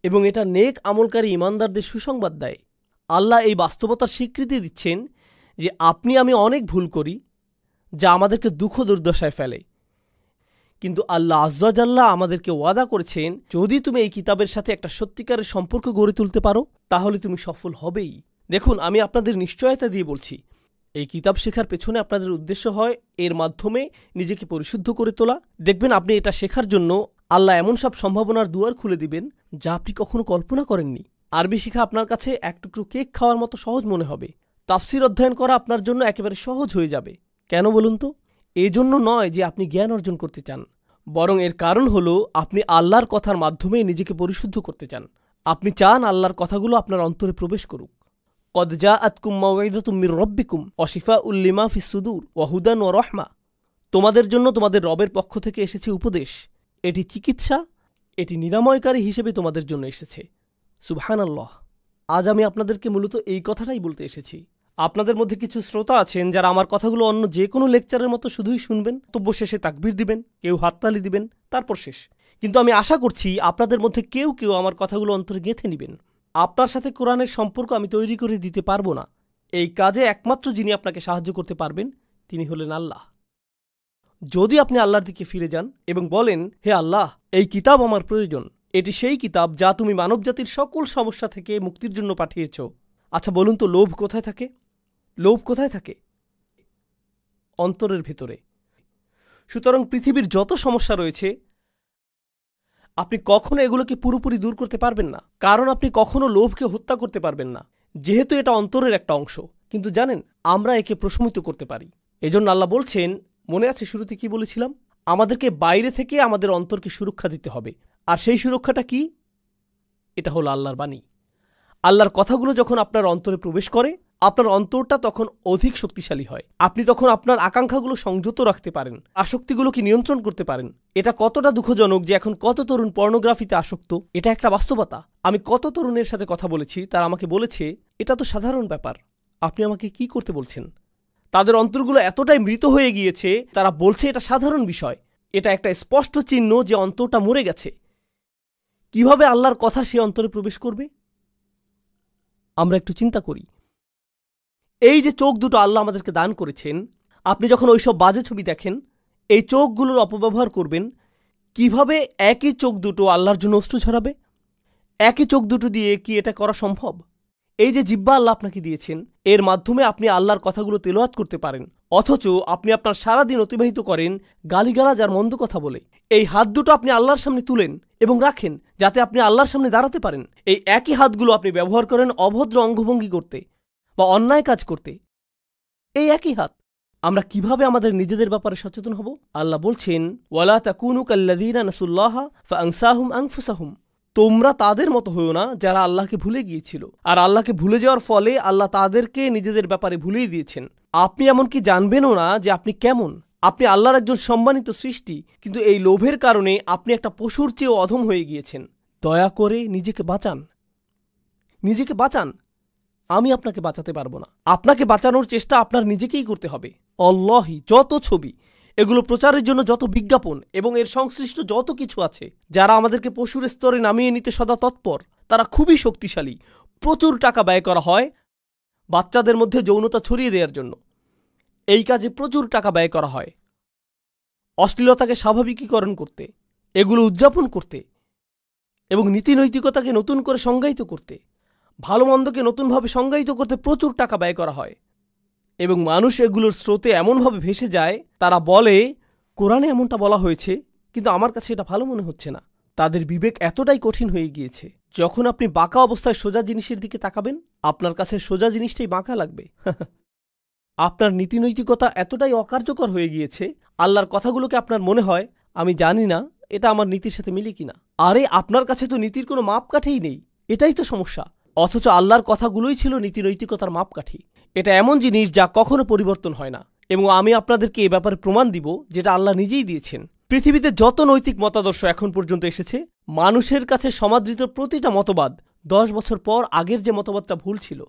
এবং এটা নেক আমলকারী ঈমানদারদের সুসংবাদ দেয়। আল্লাহ এই বাস্তবতার স্বীকৃতি দিচ্ছেন যে আপনি আমি অনেক ভুল করি, যা আমাদেরকে দুঃখ দুর্দশায় ফেলে, কিন্তু আল্লাহ আয্যা জাল্লা আমাদেরকে ওয়াদা করেছেন, যদি তুমি এই কিতাবের সাথে একটা সত্যিকারের সম্পর্ক গড়ে তুলতে পারো, তাহলে তুমি সফল হবেই। দেখুন, আমি আপনাদের নিশ্চয়তা দিয়ে বলছি, এই কিতাব শেখার পেছনে আপনাদের উদ্দেশ্য হয় এর মাধ্যমে নিজেকে পরিশুদ্ধ করে তোলা। দেখবেন আপনি এটা শেখার জন্য আল্লাহ এমন সব সম্ভাবনার দুয়ার খুলে দিবেন যা আপনি কখনো কল্পনা করেননি। আরবি শেখা আপনার কাছে এক টুকরো কেক খাওয়ার মতো সহজ মনে হবে। তাফসীর অধ্যয়ন করা আপনার জন্য একেবারে সহজ হয়ে যাবে। কেন বলুন তো? এজন্য নয় যে আপনি জ্ঞান অর্জন করতে চান, বরং এর কারণ হলো আপনি আল্লাহর কথার মাধ্যমে নিজেকে পরিশুদ্ধ করতে চান। আপনি চান আল্লাহর কথাগুলো আপনার অন্তরে প্রবেশ করুক। কদ জাআতকুম মাউইযাতুম মির রাব্বিকুম ওয়া শিফাউল লিমা ফিস সুদূর ওয়া হুদান ওয়া রাহমা। তোমাদের জন্য তোমাদের রবের পক্ষ থেকে এসেছে উপদেশ, এটি চিকিৎসা, এটি নিরাময়কারী হিসেবে তোমাদের জন্য এসেছে। সুবহানাল্লাহ। আজ আমি আপনাদেরকে মূলত এই কথাটাই বলতে এসেছি। আপনাদের মধ্যে কিছু শ্রোতা আছেন যারা আমার কথাগুলো অন্য যে কোনো লেকচারের মতো শুধুই শুনবেন, তব্য শেষে তাকবীর দিবেন, কেউ হাততালি দিবেন, তারপর শেষ। কিন্তু আমি আশা করছি আপনাদের মধ্যে কেউ কেউ আমার কথাগুলো অন্তরে গেঁথে নেবেন। আপনার সাথে কোরআনের সম্পর্ক আমি তৈরি করে দিতে পারবো না। এই কাজে একমাত্র যিনি আপনাকে সাহায্য করতে পারবেন তিনি হলেন আল্লাহ। যদি আপনি আল্লাহর দিকে ফিরে যান এবং বলেন, হে আল্লাহ, এই কিতাব আমার প্রয়োজন, এটি সেই কিতাব যা তুমি মানবজাতির সকল সমস্যা থেকে মুক্তির জন্য পাঠিয়েছ। আচ্ছা বলুন তো, লোভ কোথায় থাকে? লোভ কোথায় থাকে? অন্তরের ভেতরে। সুতরাং পৃথিবীর যত সমস্যা রয়েছে, আপনি কখনো এগুলোকে পুরোপুরি দূর করতে পারবেন না, কারণ আপনি কখনো লোভকে হত্যা করতে পারবেন না, যেহেতু এটা অন্তরের একটা অংশ। কিন্তু জানেন, আমরা একে প্রশমিত করতে পারি। এজন্য আল্লাহ বলছেন, মনে আছে শুরুতে কি বলেছিলাম? আমাদেরকে বাইরে থেকে আমাদের অন্তরকে সুরক্ষা দিতে হবে। আর সেই সুরক্ষাটা কি? এটা হলো আল্লাহর বাণী। আল্লাহর কথাগুলো যখন আপনার অন্তরে প্রবেশ করে, আপনার অন্তরটা তখন অধিক শক্তিশালী হয়। আপনি তখন আপনার আকাঙ্ক্ষাগুলো সংযত রাখতে পারেন, আসক্তিগুলোকে নিয়ন্ত্রণ করতে পারেন। এটা কতটা দুঃখজনক যে এখন কত তরুণ পর্নোগ্রাফিতে আসক্ত, এটা একটা বাস্তবতা। আমি কত তরুণের সাথে কথা বলেছি, তারা আমাকে বলেছে, এটা তো সাধারণ ব্যাপার, আপনি আমাকে কি করতে বলছেন? তাদের অন্তরগুলো এতটাই মৃত হয়ে গিয়েছে, তারা বলছে এটা সাধারণ বিষয়। এটা একটা স্পষ্ট চিহ্ন যে অন্তরটা মরে গেছে। কিভাবে আল্লাহর কথা সে অন্তরে প্রবেশ করবে? আমরা একটু চিন্তা করি। এই যে চোখ দুটো আল্লাহ আমাদেরকে দান করেছেন, আপনি যখন ওইসব বাজে ছবি দেখেন, এই চোখগুলোর অপব্যবহার করবেন, কিভাবে একই চোখ দুটো আল্লাহর জন্য অশ্রু ঝরাবে? একই চোখ দুটো দিয়ে কি এটা করা সম্ভব? এই যে জিহ্বা আল্লাহ আপনাকে দিয়েছেন, এর মাধ্যমে আপনি আল্লাহর কথাগুলো তেলাওয়াত করতে পারেন, অথচ আপনি আপনার সারাদিন অতিবাহিত করেন গালিগালাজ আর মন্দ কথা বলে। এই হাত দুটো আপনি আল্লাহর সামনে তুলেন এবং রাখেন, যাতে আপনি আল্লাহর সামনে দাঁড়াতে পারেন। এই একই হাতগুলো আপনি ব্যবহার করেন অভদ্র অঙ্গভঙ্গি করতে বা অন্যায় কাজ করতে। এই একই হাত। আমরা কিভাবে আমাদের নিজেদের ব্যাপারে সচেতন হব? আল্লাহ বলছেন, ওয়ালা তাকুনু কাল্লাযীনা নাসুল্লাহা ফাআনসাহুম আনফুসাহুম। তোমরা তাদের মতো হইও না যারা আল্লাহকে ভুলে গিয়েছিল, আর আল্লাহকে ভুলে যাওয়ার ফলে আল্লাহ তাদেরকে নিজেদের ব্যাপারে ভুলেই দিয়েছেন। আপনি এমনকি জানবেনও না যে আপনি কেমন। আপনি আল্লাহর একজন সম্মানিত সৃষ্টি, কিন্তু এই লোভের কারণে আপনি একটা পশুর চেয়েও অধম হয়ে গিয়েছেন। দয়া করে নিজেকে বাঁচান, নিজেকে বাঁচান। আমি আপনাকে বাঁচাতে পারবো না। আপনাকে বাঁচানোর চেষ্টা আপনার নিজেকেই করতে হবে। আল্লাহি, যত ছবি, এগুলো প্রচারের জন্য যত বিজ্ঞাপন এবং এর সংশ্লিষ্ট যত কিছু আছে, যারা আমাদেরকে পশুর স্তরে নামিয়ে নিতে সদা তৎপর, তারা খুবই শক্তিশালী, প্রচুর টাকা ব্যয় করা হয় বাচ্চাদের মধ্যে যৌনতা ছড়িয়ে দেওয়ার জন্য। এই কাজে প্রচুর টাকা ব্যয় করা হয় অশ্লীলতাকে স্বাভাবিকীকরণ করতে, এগুলো উদযাপন করতে এবং নীতিনৈতিকতাকে নতুন করে সংজ্ঞায়িত করতে, ভালো মন্দকে নতুনভাবে সংজ্ঞায়িত করতে প্রচুর টাকা ব্যয় করা হয়। এবং মানুষ এগুলোর স্রোতে এমনভাবে ভেসে যায়, তারা বলে কোরআনে এমনটা বলা হয়েছে, কিন্তু আমার কাছে এটা ভালো মনে হচ্ছে না। তাদের বিবেক এতটাই কঠিন হয়ে গিয়েছে, যখন আপনি বাঁকা অবস্থায় সোজা জিনিসের দিকে তাকাবেন, আপনার কাছে সোজা জিনিসটাই বাঁকা লাগবে। আপনার নীতিনৈতিকতা এতটাই অকার্যকর হয়ে গিয়েছে, আল্লাহর কথাগুলোকে আপনার মনে হয় আমি জানি না এটা আমার নীতির সাথে মিলে কিনা। আরে আপনার কাছে তো নীতির কোনো মাপকাঠিই নেই, এটাই তো সমস্যা। অথচ আল্লাহর কথাগুলোই ছিল নীতিনৈতিকতার মাপকাঠি। এটা এমন জিনিস যা কখনো পরিবর্তন হয় না, এবং আমি আপনাদেরকে এ ব্যাপারে প্রমাণ দিব যেটা আল্লাহ নিজেই দিয়েছেন। পৃথিবীতে যত নৈতিক মতাদর্শ এখন পর্যন্ত এসেছে, মানুষের কাছে সমাদৃত প্রতিটা মতবাদ 10 বছর পর আগের যে মতবাদটা ভুল ছিল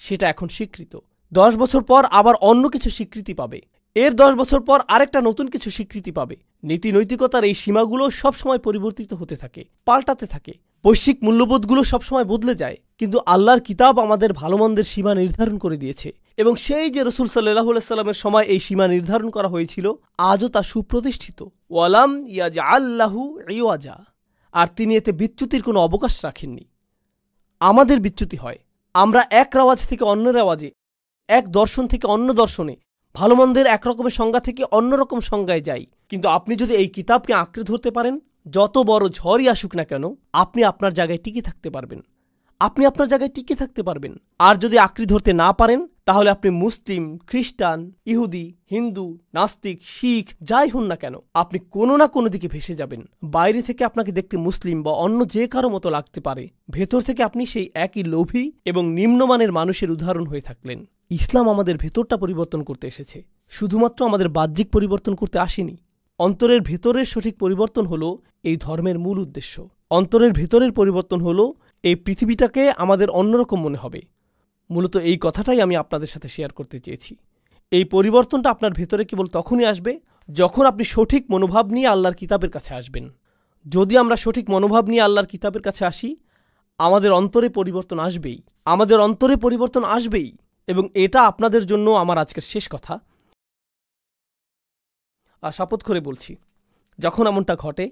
সেটা এখন স্বীকৃত। 10 বছর পর আবার অন্য কিছু স্বীকৃতি পাবে, এর 10 বছর পর আরেকটা নতুন কিছু স্বীকৃতি পাবে। নীতি নৈতিকতার এই সীমাগুলো সবসময় পরিবর্তিত হতে থাকে, পাল্টাতে থাকে। বৈশ্বিক মূল্যবোধগুলো সবসময় বদলে যায়, কিন্তু আল্লাহর কিতাব আমাদের ভালো মন্দের সীমা নির্ধারণ করে দিয়েছে, এবং সেই যে রসুল সাল্লাল্লাহু আলাইহি সাল্লামের সময় এই সীমা নির্ধারণ করা হয়েছিল, আজও তা সুপ্রতিষ্ঠিত। ওয়ালাম ইয়াজআল লাহু ইওয়াজা, আর তিনি এতে বিচ্যুতির কোনো অবকাশ রাখেননি। আমাদের বিচ্যুতি হয়, আমরা এক রেওয়াজ থেকে অন্য রেওয়াজে, এক দর্শন থেকে অন্য দর্শনে, ভালো মন্দের একরকমের সংজ্ঞা থেকে অন্যরকম সংজ্ঞায় যাই। কিন্তু আপনি যদি এই কিতাবকে আঁকড়ে ধরতে পারেন, যত বড় ঝড়ই আসুক না কেন, আপনি আপনার জায়গায় টিকে থাকতে পারবেন। আপনি আপনার জায়গায় টিকে থাকতে পারবেন। আর যদি আঁকড়ে ধরতে না পারেন, তাহলে আপনি মুসলিম, খ্রিস্টান, ইহুদি, হিন্দু, নাস্তিক, শিখ যাই হন না কেন, আপনি কোনো না কোনো দিকে ভেসে যাবেন। বাইরে থেকে আপনাকে দেখতে মুসলিম বা অন্য যে কারো মতো লাগতে পারে, ভেতর থেকে আপনি সেই একই লোভী এবং নিম্নমানের মানুষের উদাহরণ হয়ে থাকলেন। ইসলাম আমাদের ভেতরটা পরিবর্তন করতে এসেছে, শুধুমাত্র আমাদের বাহ্যিক পরিবর্তন করতে আসেনি। অন্তরের ভেতরের সঠিক পরিবর্তন হলো এই ধর্মের মূল উদ্দেশ্য। অন্তরের ভেতরের পরিবর্তন হলো এই পৃথিবীটাকে আমাদের অন্যরকম মনে হবে। মূলত এই কথাটাই আমি আপনাদের সাথে শেয়ার করতে চেয়েছি। এই পরিবর্তনটা আপনার ভেতরে কেবল তখনই আসবে যখন আপনি সঠিক মনোভাব নিয়ে আল্লাহর কিতাবের কাছে আসবেন। যদি আমরা সঠিক মনোভাব নিয়ে আল্লাহর কিতাবের কাছে আসি, আমাদের অন্তরে পরিবর্তন আসবেই, আমাদের অন্তরে পরিবর্তন আসবেই। এবং এটা আপনাদের জন্য আমার আজকের শেষ কথা। আর শপথ করে বলছি, যখন এমনটা ঘটে,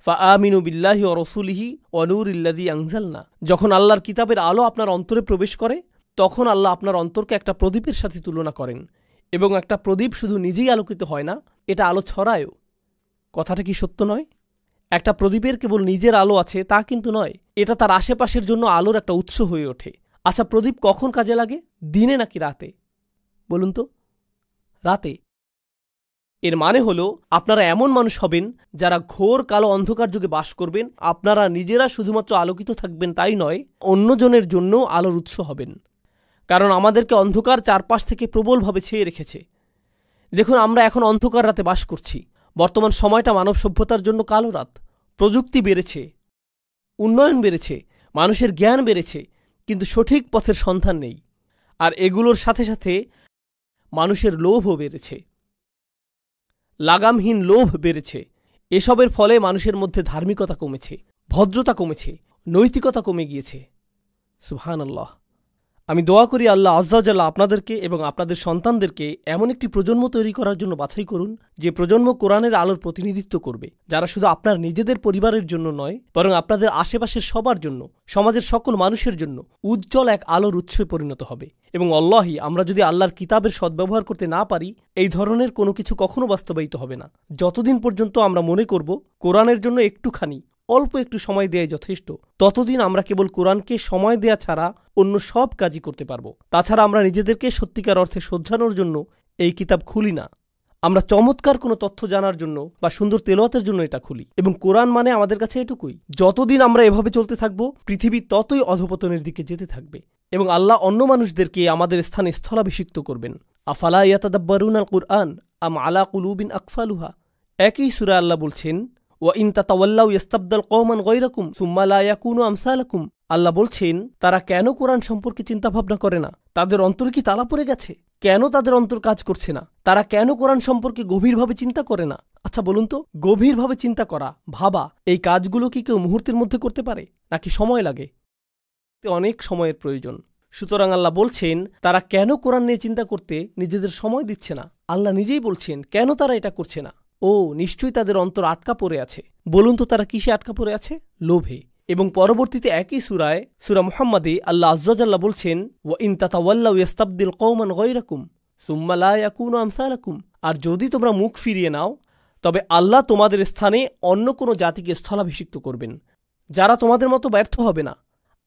ফাআমিনু বিল্লাহি ওয়া রাসূলিহি ওয়া নূরিল্লাযী আনজালনা, যখন আল্লাহর কিতাবের আলো আপনার অন্তরে প্রবেশ করে, তখন আল্লাহ আপনার অন্তরকে একটা প্রদীপের সাথে তুলনা করেন। এবং একটা প্রদীপ শুধু নিজেই আলোকিত হয় না, এটা আলো ছড়ায়ও। কথাটা কি সত্য নয়? একটা প্রদীপের কেবল নিজের আলো আছে তা কিন্তু নয়, এটা তার আশেপাশের জন্য আলোর একটা উৎস হয়ে ওঠে। আচ্ছা, প্রদীপ কখন কাজে লাগে, দিনে নাকি রাতে? বলুন তো। রাতে। এর মানে হলো আপনারা এমন মানুষ হবেন যারা ঘোর কালো অন্ধকার যুগে বাস করবেন। আপনারা নিজেরা শুধুমাত্র আলোকিত থাকবেন তাই নয়, অন্যজনের জন্য আলোর উৎস হবেন। কারণ আমাদেরকে অন্ধকার চারপাশ থেকে প্রবলভাবে ছেয়ে রেখেছে। দেখুন, আমরা এখন অন্ধকার রাতে বাস করছি। বর্তমান সময়টা মানব সভ্যতার জন্য কালো রাত। প্রযুক্তি বেড়েছে, উন্নয়ন বেড়েছে, মানুষের জ্ঞান বেড়েছে, কিন্তু সঠিক পথের সন্ধান নেই। আর এগুলোর সাথে সাথে মানুষের লোভও বেড়েছে, লাগামহীন লোভ বেড়েছে। এসবের ফলে মানুষের মধ্যে ধার্মিকতা কমেছে, ভদ্রতা কমেছে, নৈতিকতা কমে গিয়েছে। সুবহানাল্লাহ। আমি দোয়া করি আল্লাহ আজ্জা ওয়া জাল্লা আপনাদেরকে এবং আপনাদের সন্তানদেরকে এমন একটি প্রজন্ম তৈরি করার জন্য বাছাই করুন, যে প্রজন্ম কোরআনের আলোর প্রতিনিধিত্ব করবে, যারা শুধু আপনার নিজেদের পরিবারের জন্য নয়, বরং আপনাদের আশেপাশের সবার জন্য, সমাজের সকল মানুষের জন্য উজ্জ্বল এক আলোর উৎসে পরিণত হবে। এবং আল্লাহি, আমরা যদি আল্লাহর কিতাবের সদ্ব্যবহার করতে না পারি, এই ধরনের কোনো কিছু কখনো বাস্তবায়িত হবে না। যতদিন পর্যন্ত আমরা মনে করব কোরআনের জন্য একটুখানি, অল্প একটু সময় দেয়াই যথেষ্ট, ততদিন আমরা কেবল কোরআনকে সময় দেয়া ছাড়া অন্য সব কাজই করতে পারব। তাছাড়া আমরা নিজেদেরকে সত্যিকার অর্থে শোধরানোর জন্য এই কিতাব খুলি না। আমরা চমৎকার কোনো তথ্য জানার জন্য বা সুন্দর তেলাওয়াতের জন্য এটা খুলি। এবং কোরআন মানে আমাদের কাছে এটুকুই। যতদিন আমরা এভাবে চলতে থাকব, পৃথিবী ততই অধপতনের দিকে যেতে থাকবে এবং আল্লাহ অন্য মানুষদেরকে আমাদের স্থানে স্থলাভিষিক্ত করবেন। আফালা ইয়াতাদাব্বারুনাল কুরআন আম আলা কুলুবিন আকফালুহা। একই সূরা আল্লাহ বলছেন, ওয়া ইন তাতাওয়াল্লাউ ইস্তাবদাল কওমান গায়রাকুম সুম্মা লা ইয়াকুনু আমসালাকুম। আল্লাহ বলছেন, তারা কেন কোরআন সম্পর্কে চিন্তা ভাবনা করে না? তাদের অন্তরে কি তালা পড়ে গেছে? কেন তাদের অন্তর কাজ করছে না? তারা কেন কোরআন সম্পর্কে গভীরভাবে চিন্তা করে না? আচ্ছা বলুন তো, গভীরভাবে চিন্তা করা, ভাবা, এই কাজগুলো কি কেউ মুহূর্তের মধ্যে করতে পারে, নাকি সময় লাগে? অনেক সময়ের প্রয়োজন। সুতরাং আল্লাহ বলছেন তারা কেন কোরআন নিয়ে চিন্তা করতে নিজেদের সময় দিচ্ছে না। আল্লাহ নিজেই বলছেন কেন তারা এটা করছে না। ও নিশ্চয়ই তাদের অন্তর আটকা পড়ে আছে। বলুন তো তারা কিসে আটকা পড়ে আছে? লোভে। এবং পরবর্তীতে একই সূরা মুহাম্মাদে আল্লাহ আজ্জাজাল্লাহ বলছেন, ওয়া ইন তাতাওয়াল্লাউ ইস্তাবদিল কওমান গায়রাকুম সুম্মা লা ইয়াকুনু আমসালাকুম। আর যদি তোমরা মুখ ফিরিয়ে নাও তবে আল্লাহ তোমাদের স্থানে অন্য কোনো জাতিকে স্থলাভিষিক্ত করবেন, যারা তোমাদের মতো ব্যর্থ হবে না।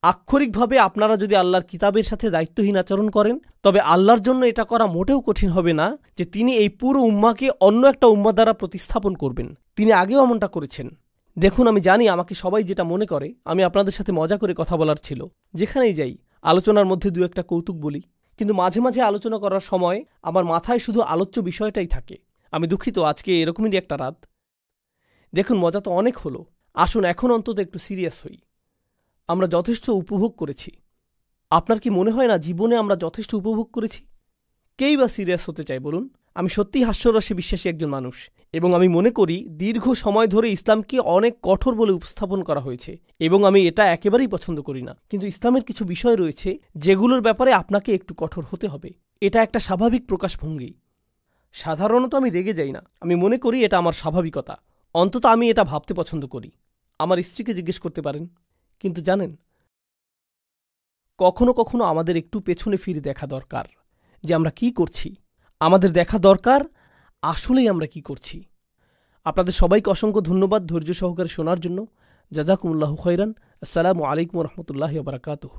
আক্ষরিকভাবে আপনারা যদি আল্লাহর কিতাবের সাথে দায়িত্বহীন আচরণ করেন তবে আল্লাহর জন্য এটা করা মোটেও কঠিন হবে না যে তিনি এই পুরো উম্মাকে অন্য একটা উম্মা দ্বারা প্রতিস্থাপন করবেন। তিনি আগেও এমনটা করেছেন। দেখুন, আমি জানি আমাকে সবাই যেটা মনে করে আমি আপনাদের সাথে মজা করে কথা বলার ছিল। যেখানেই যাই আলোচনার মধ্যে দু একটা কৌতুক বলি, কিন্তু মাঝে মাঝে আলোচনা করার সময় আমার মাথায় শুধু আলোচ্য বিষয়টাই থাকে। আমি দুঃখিত, আজকে এরকমই একটা রাত। দেখুন, মজা তো অনেক হলো, আসুন এখন অন্তত একটু সিরিয়াস হই। আমরা যথেষ্ট উপভোগ করেছি। আপনার কি মনে হয় না জীবনে আমরা যথেষ্ট উপভোগ করেছি? কেই বা সিরিয়াস হতে চাই বলুন? আমি সত্যিই হাস্যরসে বিশ্বাসী একজন মানুষ, এবং আমি মনে করি দীর্ঘ সময় ধরে ইসলামকে অনেক কঠোর বলে উপস্থাপন করা হয়েছে, এবং আমি এটা একেবারেই পছন্দ করি না। কিন্তু ইসলামের কিছু বিষয় রয়েছে যেগুলোর ব্যাপারে আপনাকে একটু কঠোর হতে হবে। এটা একটা স্বাভাবিক প্রকাশভঙ্গি। সাধারণত আমি রেগে যাই না, আমি মনে করি এটা আমার স্বাভাবিকতা। অন্তত আমি এটা ভাবতে পছন্দ করি। আমার স্ত্রীকে জিজ্ঞেস করতে পারেন। কিন্তু জানেন, কখনো কখনো আমাদের একটু পেছনে ফিরে দেখা দরকার যে আমরা কি করছি। আমাদের দেখা দরকার আসলেই আমরা কি করছি। আপনাদের সবাইকে অসংখ্য ধন্যবাদ ধৈর্য সহকারে শোনার জন্য। জাযাকুমুল্লাহু খাইরান। আসসালামু আলাইকুম ওয়া রাহমাতুল্লাহি ওয়া বারাকাতুহু।